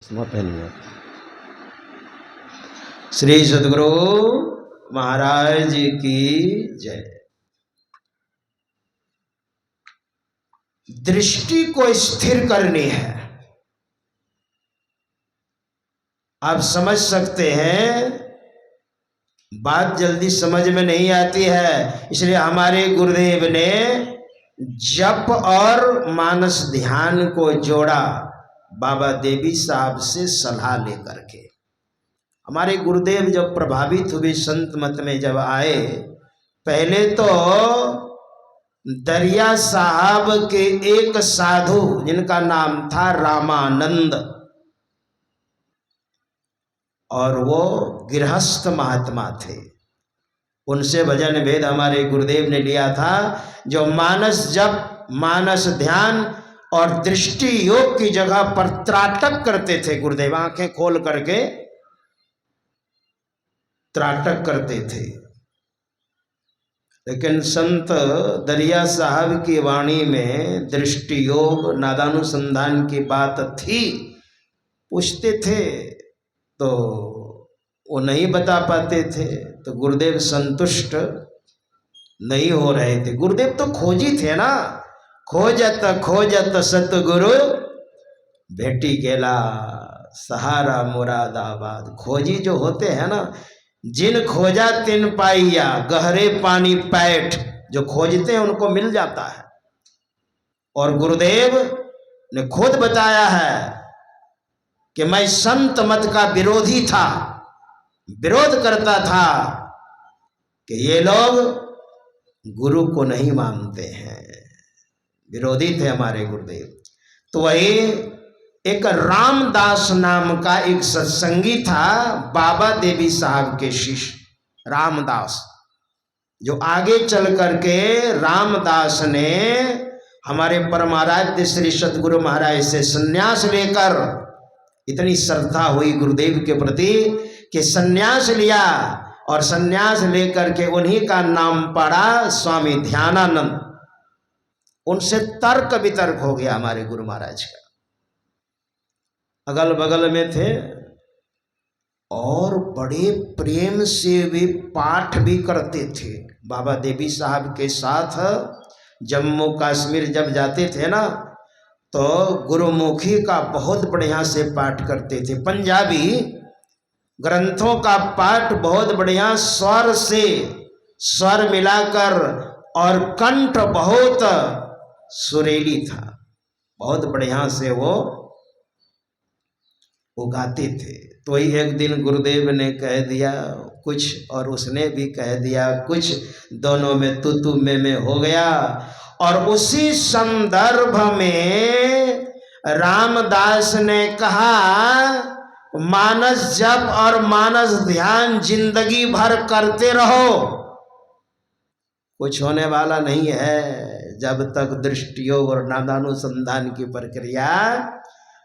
धन्यवाद। श्री सद्गुरु महाराज की जय। दृष्टि को स्थिर करनी है। आप समझ सकते हैं, बात जल्दी समझ में नहीं आती है, इसलिए हमारे गुरुदेव ने जप और मानस ध्यान को जोड़ा बाबा देवी साहब से सलाह लेकर के। हमारे गुरुदेव जब प्रभावित हुए संत मत में जब आए, पहले तो दरिया साहब के एक साधु जिनका नाम था रामानंद, और वो गृहस्थ महात्मा थे, उनसे भजन भेद हमारे गुरुदेव ने लिया था। जो मानस जप, मानस ध्यान और दृष्टि योग की जगह पर त्राटक करते थे गुरुदेव, आंखें खोल करके त्राटक करते थे। लेकिन संत दरिया साहब की वाणी में दृष्टि योग नादानुसंधान की बात थी, पूछते थे तो वो नहीं बता पाते थे, तो गुरुदेव संतुष्ट नहीं हो रहे थे। गुरुदेव तो खोजी थे ना, खोजत खोजत सतगुरु भेटी गेला सहारा मुरादाबाद। खोजी जो होते हैं ना, जिन खोजा तिन पाइया गहरे पानी पैठ, जो खोजते हैं उनको मिल जाता है। और गुरुदेव ने खुद बताया है कि मैं संत मत का विरोधी था, विरोध करता था कि ये लोग गुरु को नहीं मानते हैं, विरोधी थे हमारे गुरुदेव। तो वही एक रामदास नाम का एक सत्संगी था, बाबा देवी साहब के शिष्य रामदास, जो आगे चल करके रामदास ने हमारे परमाराध्य श्री सद्गुरु महाराज से सन्यास लेकर, इतनी श्रद्धा हुई गुरुदेव के प्रति कि सन्यास लिया, और सन्यास लेकर के उन्हीं का नाम पड़ा स्वामी ध्यानानंद। उनसे तर्क वितर्क हो गया हमारे गुरु महाराज का। अगल बगल में थे और बड़े प्रेम से वे पाठ भी करते थे। बाबा देवी साहब के साथ जम्मू कश्मीर जब जाते थे ना, तो गुरुमुखी का बहुत बढ़िया से पाठ करते थे। पंजाबी ग्रंथों का पाठ बहुत बढ़िया स्वर से, स्वर मिलाकर, और कंठ बहुत सुरीली था, बहुत बढ़िया से वो गाते थे। तो ही एक दिन गुरुदेव ने कह दिया कुछ और उसने भी कह दिया कुछ, दोनों में तू में हो गया। और उसी संदर्भ में रामदास ने कहा, मानस जप और मानस ध्यान जिंदगी भर करते रहो, कुछ होने वाला नहीं है जब तक दृष्टियोग और नादानुसंधान की प्रक्रिया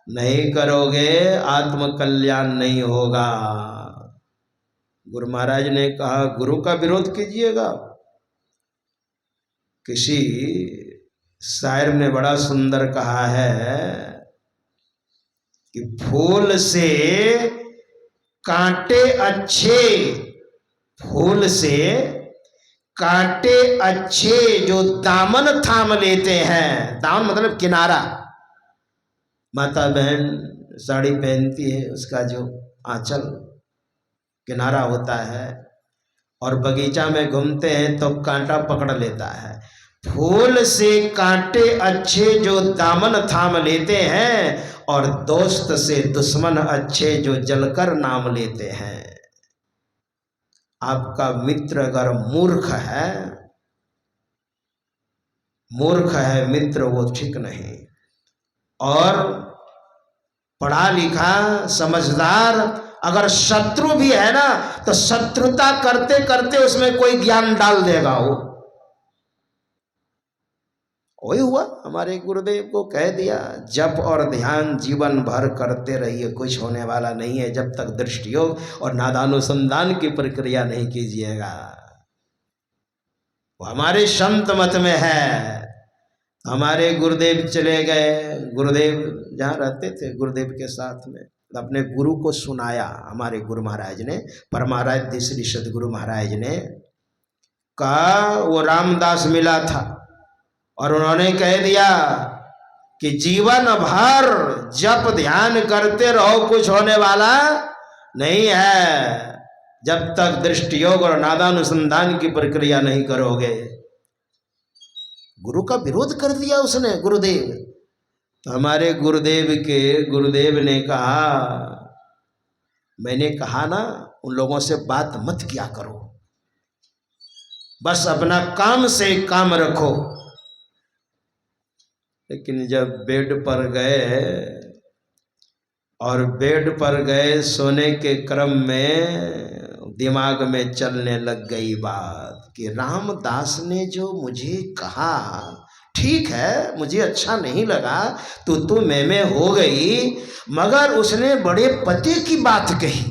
नहीं करोगे, आत्म कल्याण नहीं होगा। गुरु महाराज ने कहा, गुरु का विरोध कीजिएगा। किसी शायर ने बड़ा सुंदर कहा है कि फूल से कांटे अच्छे, फूल से कांटे अच्छे जो दामन थाम लेते हैं, दामन मतलब किनारा, माता बहन साड़ी पहनती है, उसका जो आंचल किनारा होता है, और बगीचा में घूमते हैं तो कांटा पकड़ लेता है। फूल से कांटे अच्छे जो दामन थाम लेते हैं, और दोस्त से दुश्मन अच्छे जो जलकर नाम लेते हैं। आपका मित्र अगर मूर्ख है मित्र, वो ठीक नहीं। और पढ़ा लिखा समझदार अगर शत्रु भी है ना, तो शत्रुता करते करते उसमें कोई ज्ञान डाल देगा। वो वही हुआ, हमारे गुरुदेव को कह दिया, जप और ध्यान जीवन भर करते रहिए, कुछ होने वाला नहीं है जब तक दृष्टि योग और नादानुसंधान की प्रक्रिया नहीं कीजिएगा। वो हमारे संत मत में है। हमारे गुरुदेव चले गए, गुरुदेव जहाँ रहते थे गुरुदेव के साथ में अपने गुरु को सुनाया। हमारे गुरु महाराज ने, परमाराध्य श्री सदगुरु महाराज ने कहा वो रामदास मिला था और उन्होंने कह दिया कि जीवन भर जप ध्यान करते रहो, कुछ होने वाला नहीं है जब तक दृष्टि योग और नादानुसंधान की प्रक्रिया नहीं करोगे। गुरु का विरोध कर दिया उसने, गुरुदेव। तो हमारे गुरुदेव ने कहा, मैंने कहा ना उन लोगों से बात मत किया करो, बस अपना काम से काम रखो। लेकिन जब बेड पर गए सोने के क्रम में दिमाग में चलने लग गई बात कि रामदास ने जो मुझे कहा ठीक है, मुझे अच्छा नहीं लगा, तो मैं हो गई, मगर उसने बड़े पते की बात कही,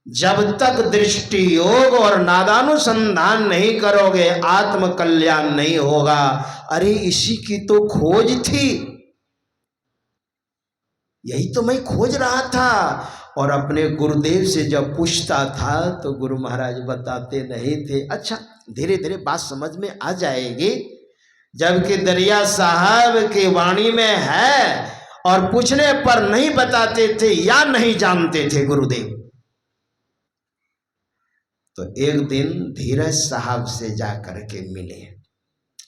जब तक दृष्टि योग और नादानुसंधान नहीं करोगे आत्म कल्याण नहीं होगा। अरे इसी की तो खोज थी, यही तो मैं खोज रहा था। और अपने गुरुदेव से जब पूछता था तो गुरु महाराज बताते नहीं थे। अच्छा, धीरे धीरे बात समझ में आ जाएगी, जबकि दरिया साहब की वाणी में है और पूछने पर नहीं बताते थे या नहीं जानते थे गुरुदेव। तो एक दिन धीरज साहब से जाकर के मिले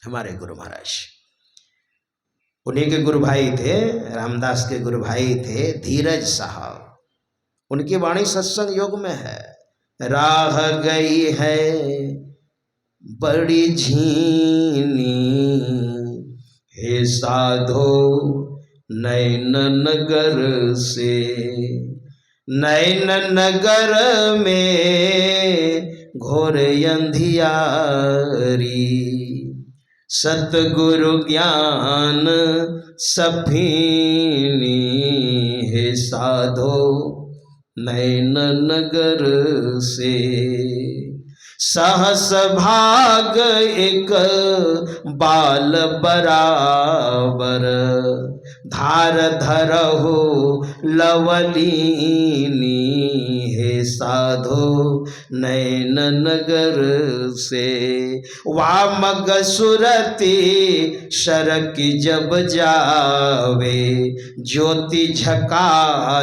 हमारे गुरु महाराज। उन्हीं के गुरु भाई थे, रामदास के गुरु भाई थे धीरज साहब। उनकी वाणी सत्संग योग में है, राह गई है बड़ी झीनी, हे साधो नैन नगर से, नैन नगर में घोर अंधियारी, सतगुरु ज्ञान सफीनी, हे साधो नैन नगर से, सहस भाग एक बाल बराबर, धार धरहु लवलीनी, हे साधो नैन नगर से, वामग सुरती शरक जब जावे, ज्योति झका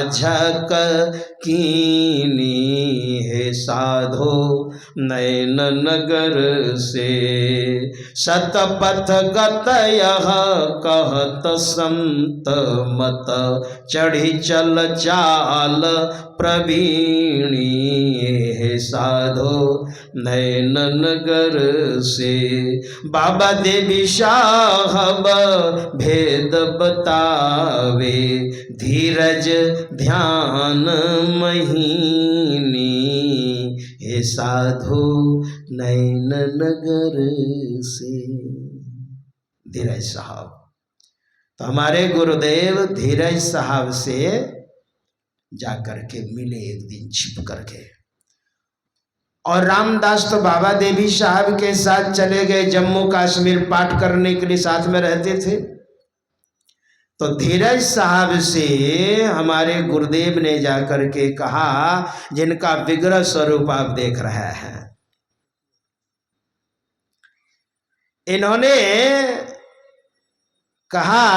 झक कीनी, हे साधो नैन नगर से, शतपथ गत यह कहत संत मत, चढ़ी चल चाल प्रवीणी, हे साधो नैन नगर से, बाबा देवी साहब भेद बतावे, धीरज ध्यान महीनी, हे साधु नैन नगर से। धीरज साहब, तो हमारे गुरुदेव धीरज साहब से जाकर के मिले एक दिन छिप करके। और रामदास तो बाबा देवी साहब के साथ चले गए जम्मू कश्मीर पाठ करने के लिए, साथ में रहते थे। तो धीरज साहब से हमारे गुरुदेव ने जाकर के कहा, जिनका विग्रह स्वरूप आप देख रहे हैं, इन्होंने कहा